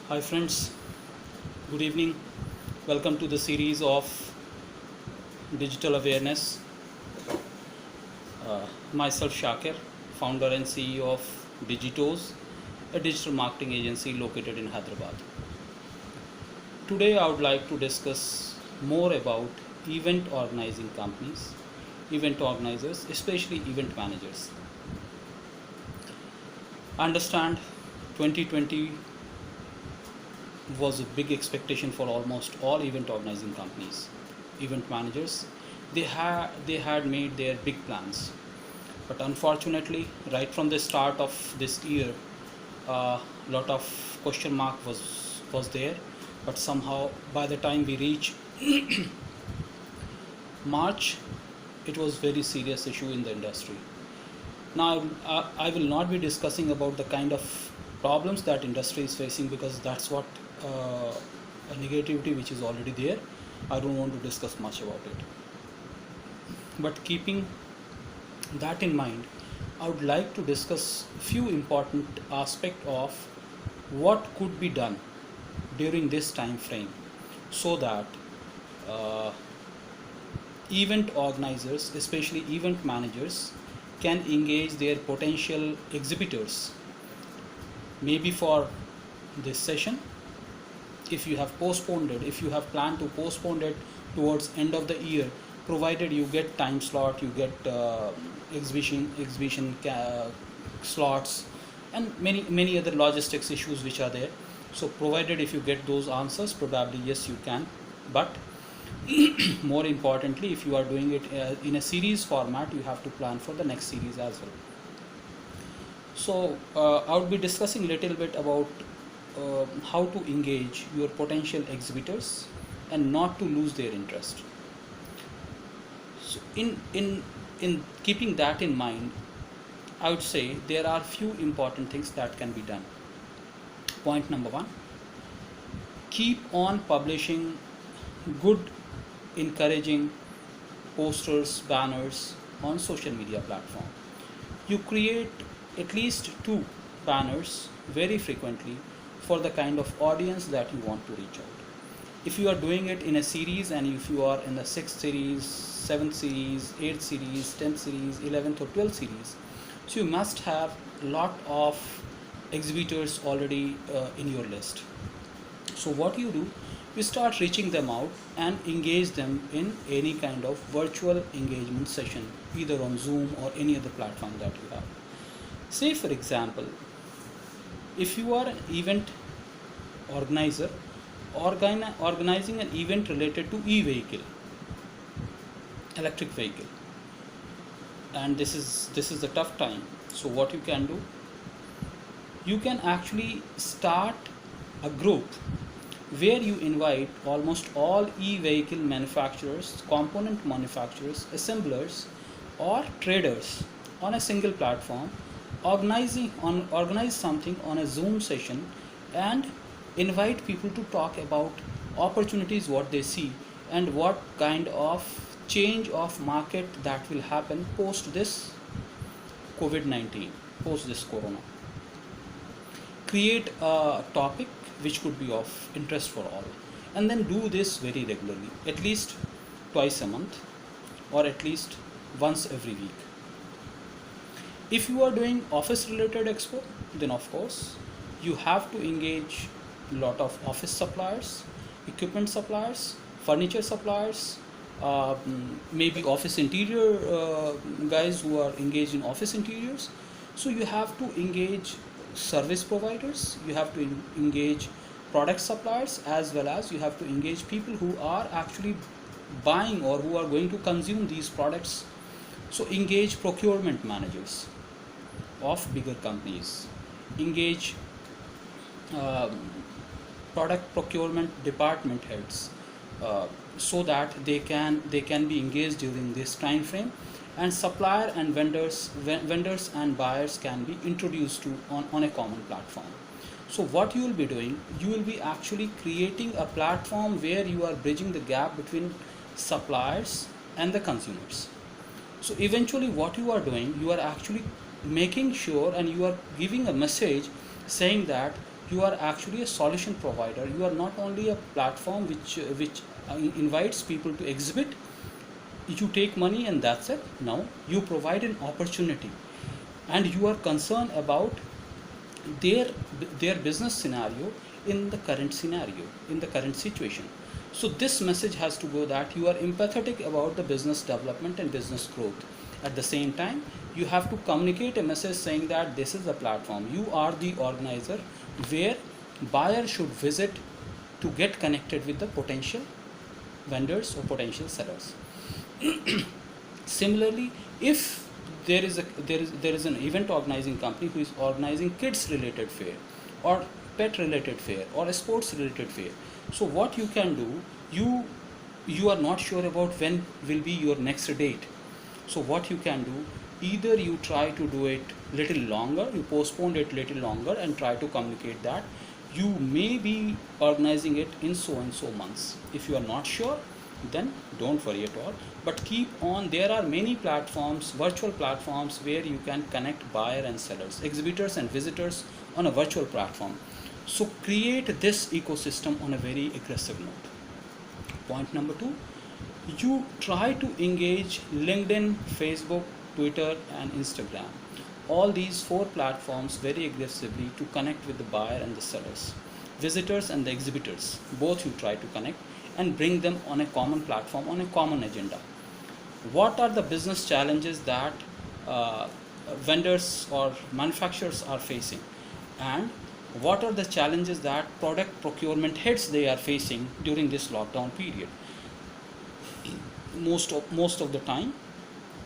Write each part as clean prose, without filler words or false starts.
Hi friends, good evening. Welcome to the series of digital awareness. Myself Shakir, founder and CEO of Digitos, a digital marketing agency located in Hyderabad. Today I would like to discuss more about event organizing companies, event organizers, especially event managers. I understand 2020 was a big expectation for almost all event organizing companies, event managers. They had made their big plans, but unfortunately, right from the start of this year, a lot of question mark was there. But somehow, by the time we reach March, it was very serious issue in the industry. Now, I will not be discussing about the kind of problems that industry is facing because that's what a negativity which is already there. I don't want to discuss much about it. But keeping that in mind, I would like to discuss few important aspects of what could be done during this time frame so that uh, event organizers, especially event managers, can engage their potential exhibitors maybe for this session. If you have postponed it, if you have planned to postpone it towards end of the year, provided you get time slot, you get exhibition slots, and many other logistics issues which are there. So provided if you get those answers, probably yes you can. But more importantly, if you are doing it in a series format, you have to plan for the next series as well. So I would be discussing a little bit about how to engage your potential exhibitors and not to lose their interest. So in keeping that in mind, I would say there are few important things that can be done. Point number one: keep on publishing good, encouraging posters, banners on social media platform. You create at least two banners very frequently for the kind of audience that you want to reach out. If you are doing it in a series, and if you are in the 6th series, 7th series, 8th series, 10th series, 11th or 12th series, so you must have a lot of exhibitors already in your list. So what you do, you start reaching them out and engage them in any kind of virtual engagement session, either on Zoom or any other platform that you have. Say for example, if you are an event organizer organizing an event related to e-vehicle, electric vehicle, and this is the tough time. So what you can do, you can actually start a group where you invite almost all e-vehicle manufacturers, component manufacturers, assemblers, or traders on a single platform, organize something on a Zoom session, and invite people to talk about opportunities what they see and what kind of change of market that will happen post this COVID-19, post this corona. Create a topic which could be of interest for all, and then do this very regularly, at least twice a month or at least once every week. If you are doing office related expo, then of course you have to engage a lot of office suppliers, equipment suppliers, furniture suppliers, maybe office interior guys who are engaged in office interiors. So you have to engage service providers, you have to engage product suppliers, as well as you have to engage people who are actually buying or who are going to consume these products. So engage procurement managers of bigger companies, engage product procurement department heads, so that they can be engaged during this time frame, and supplier and vendors and buyers can be introduced to on a common platform. So what you will be doing, you will be actually creating a platform where you are bridging the gap between suppliers and the consumers. So eventually what you are doing, you are actually making sure and you are giving a message saying that you are actually a solution provider. You are not only a platform which invites people to exhibit. You take money and that's it. No, you provide an opportunity, and you are concerned about their their business scenario in the current scenario, in the current situation. So this message has to go that you are empathetic about the business development and business growth. At the same time, you have to communicate a message saying that this is the platform, you are the organizer where buyer should visit to get connected with the potential vendors or potential sellers. Similarly, if there is an event organizing company who is organizing kids related fair or pet related fair or a sports related fair, so what you can do, you are not sure about when will be your next date. So what you can do, either you try to do it little longer, you postpone it little longer and try to communicate that you may be organizing it in so and so months. If you are not sure, then don't worry at all, but keep on. There are many platforms, virtual platforms, where you can connect buyer and sellers, exhibitors and visitors on a virtual platform. So create this ecosystem on a very aggressive note. Point number 2, you try to engage LinkedIn, Facebook, Twitter and Instagram, all these 4 platforms very aggressively to connect with the buyer and the sellers, visitors and the exhibitors. Both you try to connect and bring them on a common platform, on a common agenda. What are the business challenges that vendors or manufacturers are facing, and what are the challenges that product procurement heads they are facing during this lockdown period? Most of the time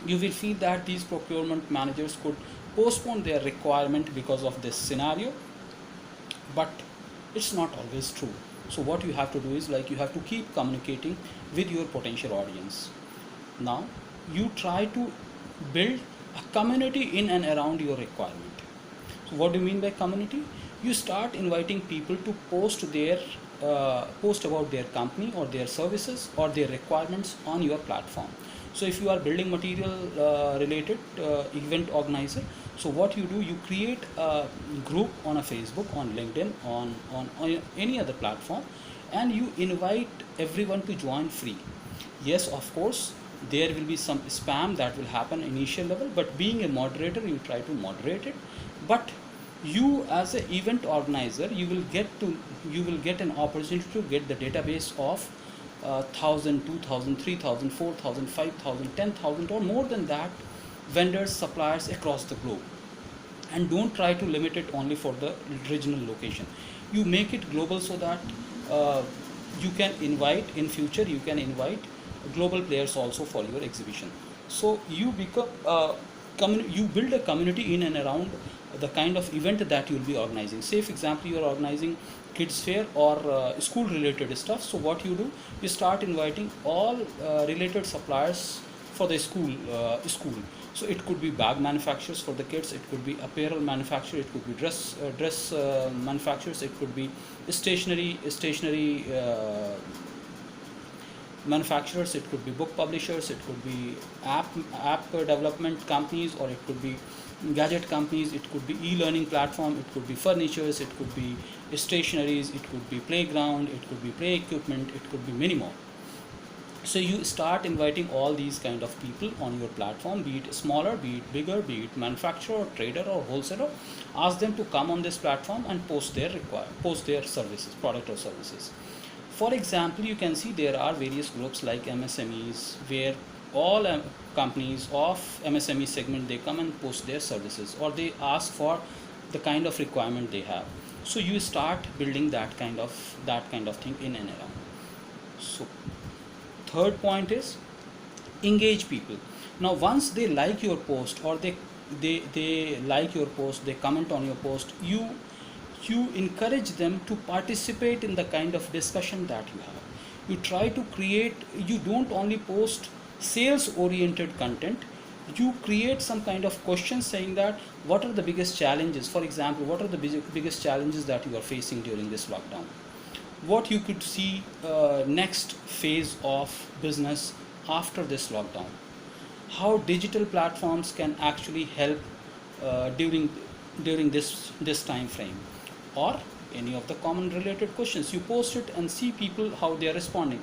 you will feel that these procurement managers could postpone their requirement because of this scenario, but it's not always true. So what you have to do is, like, you have to keep communicating with your potential audience. Now you try to build a community in and around your requirement. So what do you mean by community? You start inviting people to post about their company or their services or their requirements on your platform. So if you are building material related event organizer, so what you do, you create a group on a Facebook, on LinkedIn, on any other platform, and you invite everyone to join free. Yes, of course, there will be some spam that will happen initial level, but being a moderator, you try to moderate it. But you as an event organizer, you will get an opportunity to get the database of 1,000, 2,000, 3,000, 4,000, 5,000, 10,000 or more than that vendors, suppliers across the globe. And don't try to limit it only for the regional location. You make it global so that you can invite in future, you can invite global players also for your exhibition. So you become you build a community in and around the kind of event that you will be organizing. Say for example, you are organizing kids fair or school related stuff. So what you do, you start inviting all related suppliers for the school. So it could be bag manufacturers for the kids, it could be apparel manufacturer, it could be dress manufacturers, it could be stationery manufacturers, it could be book publishers, it could be app development companies, or it could be gadget companies, it could be e-learning platform, it could be furnitures, it could be stationaries, it could be playground, it could be play equipment, it could be many more. So you start inviting all these kind of people on your platform, be it smaller, be it bigger, be it manufacturer or trader or wholesaler. Ask them to come on this platform and post their services, product or services. For example, you can see there are various groups like MSMEs, where all companies of MSME segment, they come and post their services, or they ask for the kind of requirement they have. So you start building that kind of thing in and around. So third point is engage people. Now once they like your post, or they like your post, they comment on your post, you encourage them to participate in the kind of discussion that you have. You try to create, you don't only post sales oriented content, you create some kind of questions saying that what are the biggest challenges. For example, what are the biggest challenges that you are facing during this lockdown, what you could see next phase of business after this lockdown, how digital platforms can actually help during this time frame, or any of the common related questions. You post it and see people how they are responding.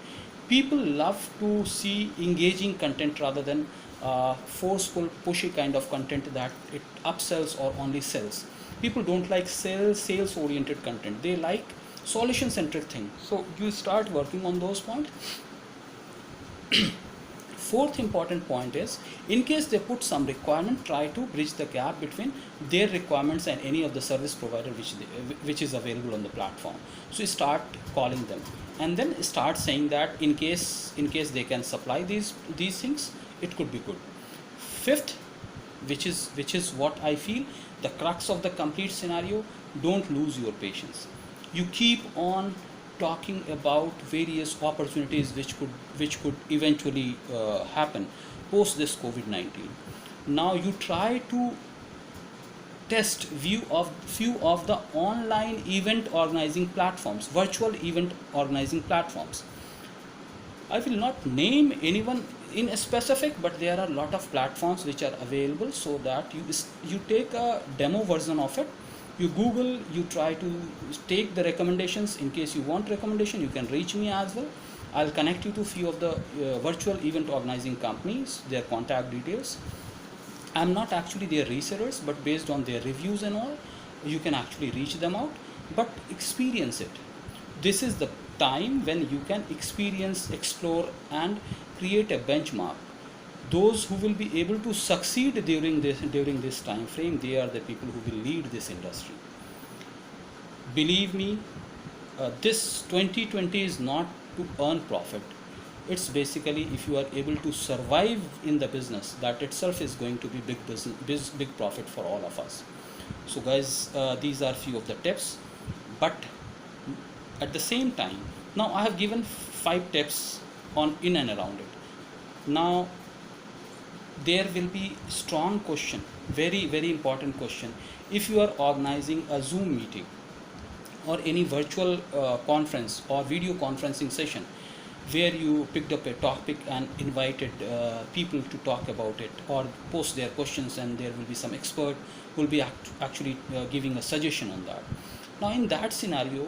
People love to see engaging content rather than forceful, pushy kind of content that it upsells or only sells. People don't like sales oriented content. They like solution centric thing. So you start working on those points. Fourth important point is, in case they put some requirement, try to bridge the gap between their requirements and any of the service provider which is available on the platform. So you start calling them and then start saying that in case they can supply these things, it could be good. Fifth, which is what I feel the crux of the complete scenario, don't lose your patience. You keep on talking about various opportunities which could eventually happen post this COVID-19. Now you try to test few of the online event organizing platforms, virtual event organizing platforms. I will not name anyone in a specific, but there are a lot of platforms which are available, so that you take a demo version of it. You Google, you try to take the recommendations. In case you want recommendation, you can reach me as well. I'll connect you to few of the virtual event organizing companies, their contact details. I'm not actually their resellers, but based on their reviews and all, you can actually reach them out, but experience it. This is the time when you can experience, explore, and create a benchmark. Those who will be able to succeed during this time frame, they are the people who will lead this industry. Believe me, this 2020 is not to earn profit. It's basically, if you are able to survive in the business, that itself is going to be big profit for all of us. So guys, these are few of the tips, but at the same time, now I have given 5 tips on in and around it. Now there will be strong question, very important question. If you are organizing a Zoom meeting or any virtual conference or video conferencing session, where you picked up a topic and invited people to talk about it or post their questions, and there will be some expert who will be actually giving a suggestion on that. Now in that scenario,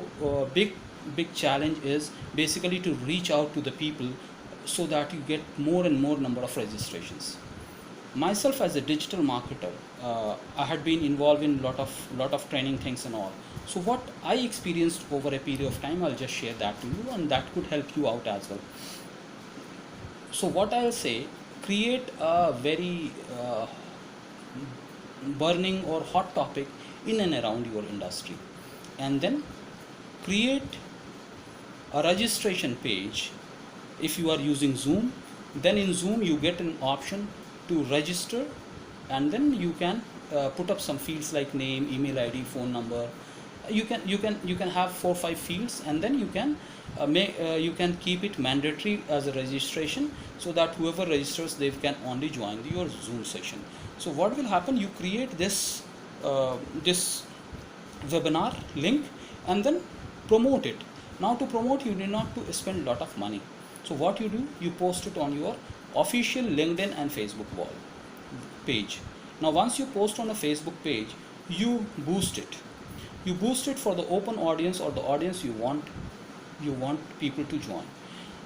big challenge is basically to reach out to the people so that you get more and more number of registrations. Myself as a digital marketer, I had been involved in lot of training things and all. So what I experienced over a period of time, I'll just share that to you, and that could help you out as well. So what I'll say, create a very burning or hot topic in and around your industry, and then create a registration page. If you are using Zoom, then in Zoom you get an option to register, and then you can put up some fields like name, email ID, phone number. You can have 4 or 5 fields, and then you can keep it mandatory as a registration, so that whoever registers, they can only join your Zoom session. So what will happen, you create this webinar link and then promote it. Now to promote, you need not to spend a lot of money. So what you do, you post it on your official LinkedIn and Facebook wall page. Now once you post on a Facebook page, you boost it. You boost it for the open audience or the audience you want people to join.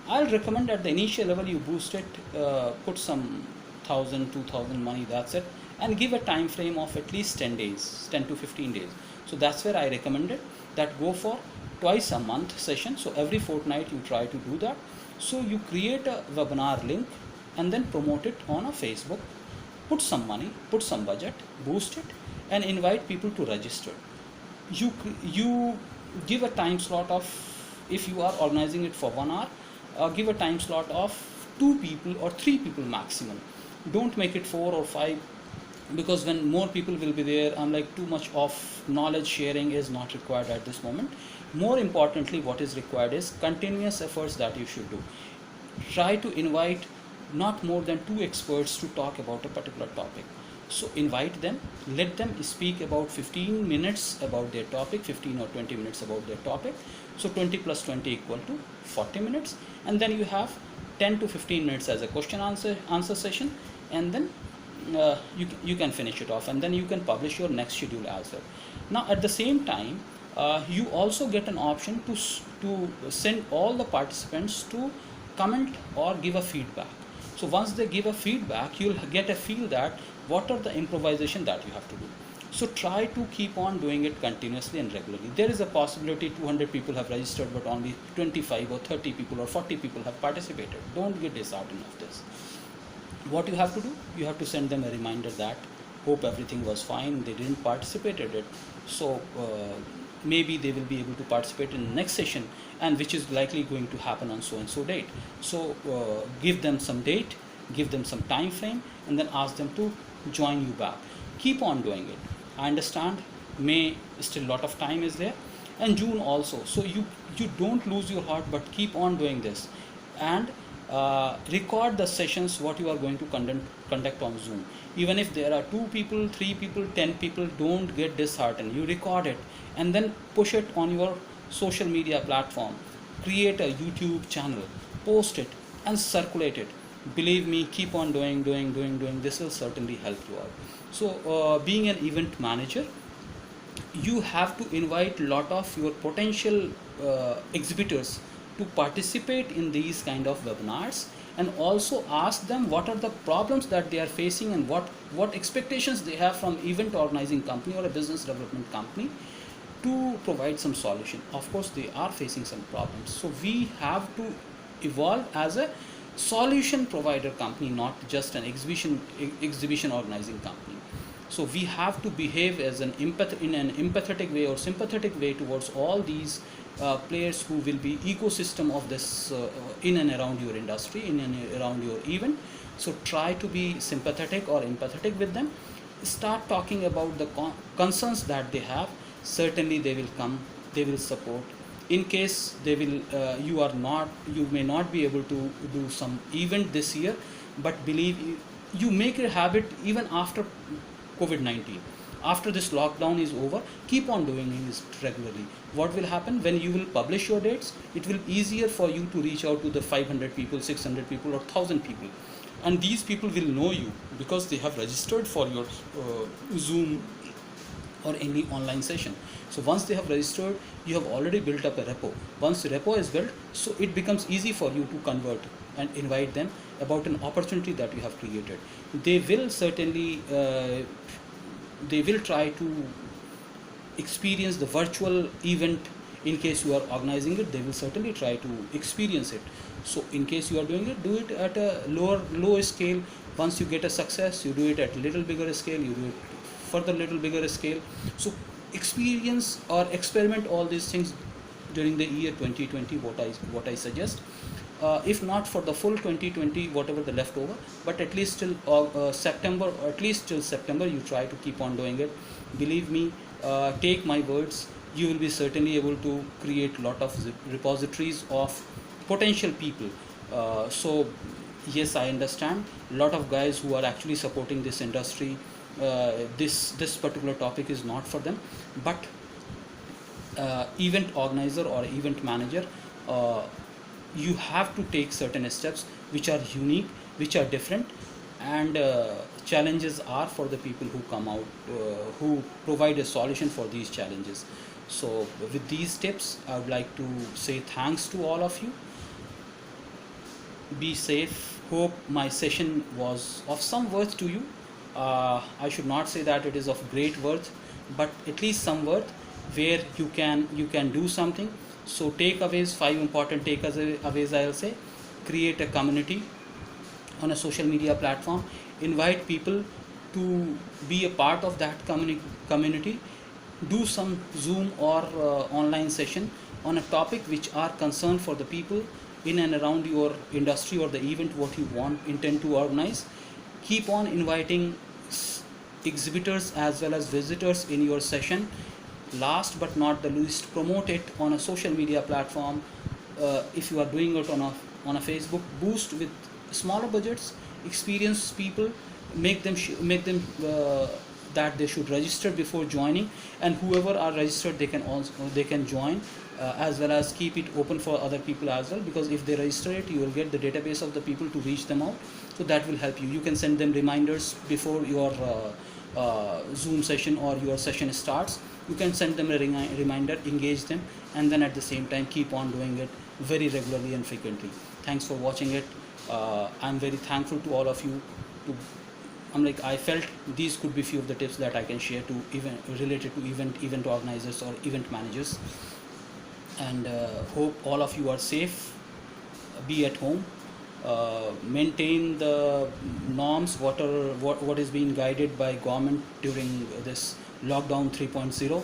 I'll recommend at the initial level you boost it, put some 1,000, 2,000 money, that's it, and give a time frame of at least 10 days, 10 to 15 days. So that's where I recommended that go for twice a month session. So every fortnight you try to do that. So you create a webinar link and then promote it on a Facebook, put some money, put some budget, boost it, and invite people to register. You give a time slot of, if you are organizing it for 1 hour, give a time slot of 2 people or 3 people maximum. Don't make it 4 or 5, because when more people will be there, I'm like, too much of knowledge sharing is not required at this moment. More importantly, what is required is continuous efforts that you should do. Try to invite not more than 2 experts to talk about a particular topic. So invite them, let them speak about 15 minutes about their topic, 15 or 20 minutes about their topic. So 20 plus 20 equal to 40 minutes. And then you have 10 to 15 minutes as a question answer session, and then you can finish it off, and then you can publish your next schedule as well. Now at the same time, You also get an option to send all the participants to comment or give a feedback. So once they give a feedback, you'll get a feel that what are the improvisation that you have to do. So try to keep on doing it continuously and regularly. There is a possibility 200 people have registered, but only 25 or 30 people or 40 people have participated. Don't get disheartened of this. What you have to do, you have to send them a reminder that hope everything was fine, they didn't participate in it, so maybe they will be able to participate in the next session, and which is likely going to happen on so and so date. So give them some date, give them some time frame, and then ask them to join you back. Keep on doing it. I understand May still lot of time is there, and June also, so you don't lose your heart, but keep on doing this. And record the sessions what you are going to conduct on Zoom. Even if there are 2 people, 3 people, 10 people, don't get disheartened. You record it and then push it on your social media platform. Create a YouTube channel, post it and circulate it. Believe me, keep on doing. This will certainly help you out. So being an event manager, you have to invite lot of your potential exhibitors to participate in these kind of webinars, and also ask them what are the problems that they are facing and what expectations they have from event organizing company or a business development company, to provide some solution. Of course they are facing some problems, so we have to evolve as a solution provider company, not just an exhibition organizing company. So we have to behave as in an empathetic way or sympathetic way towards all these players who will be ecosystem of this in and around your industry, in and around your event. So try to be sympathetic or empathetic with them. Start talking about the concerns that they have. Certainly they will come, they will support. In case they will you may not be able to do some event this year, but believe you make a habit even after COVID-19. After this lockdown is over, keep on doing this regularly. What will happen when you will publish your dates? It will be easier for you to reach out to the 500 people, 600 people or 1000 people. And these people will know you because they have registered for your Zoom or any online session. So once they have registered, you have already built up a repo. Once the repo is built, so it becomes easy for you to convert and invite them about an opportunity that you have created. They will certainly they will try to experience the virtual event. In case you are organizing it, they will certainly try to experience it. So in case you are doing it, do it at a lower scale. Once you get a success, you do it at a little bigger scale, you do it further little bigger scale. So experience or experiment all these things during the year 2020, what I suggest. If not for the full 2020, whatever the leftover, but at least till September, or at least till September, you try to keep on doing it. Believe me, take my words, you will be certainly able to create lot of repositories of potential people. So yes, I understand lot of guys who are actually supporting this industry, this particular topic is not for them, but event organizer or event manager, you have to take certain steps which are unique, which are different, and challenges are for the people who come out, who provide a solution for these challenges. So with these tips, I would like to say thanks to all of you. Be safe. Hope my session was of some worth to you. I should not say that it is of great worth, but at least some worth where you can do something. So takeaways, 5 important takeaways I'll say. Create a community on a social media platform. Invite people to be a part of that community. Do some Zoom or online session on a topic which are concerned for the people in and around your industry or the event what you intend to organize. Keep on inviting exhibitors as well as visitors in your session. Last but not the least, promote it on a social media platform. If you are doing it on a Facebook, boost with smaller budgets, experienced people, make them that they should register before joining, and whoever are registered, they can join, as well as keep it open for other people as well, because if they register it, you will get the database of the people to reach them out. So that will help you. You can send them reminders before your Zoom session or your session starts, you can send them a reminder, engage them, and then at the same time keep on doing it very regularly and frequently. Thanks for watching it. I'm very thankful to all of you. I felt these could be few of the tips that I can share to related to event organizers or event managers, and hope all of you are safe. Be at home. Maintain the norms, what is being guided by government during this lockdown 3.0.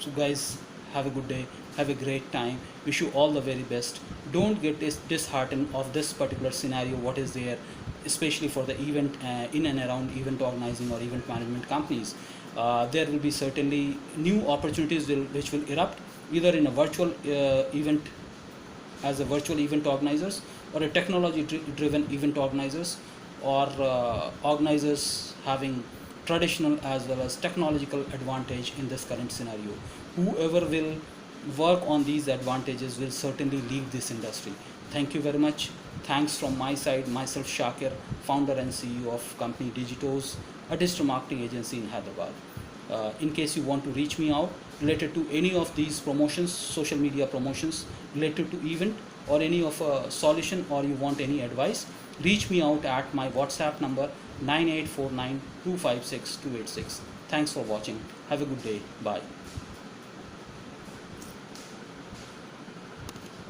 So guys, have a good day, have a great time, wish you all the very best. Don't get disheartened of this particular scenario what is there, especially for the event in and around event organizing or event management companies. There will be certainly new opportunities which will erupt either in a virtual event, as a virtual event organizers, or a technology driven event organizers, or organizers having traditional as well as technological advantage in this current scenario. Whoever will work on these advantages will certainly leave this industry. Thank you very much. Thanks from my side, myself Shakir, founder and CEO of company Digitos, a digital marketing agency in Hyderabad. In case you want to reach me out related to any of these promotions, social media promotions related to event, or any of a solution, or you want any advice, reach me out at my WhatsApp number 9849256286. Thanks for watching. Have a good day. Bye.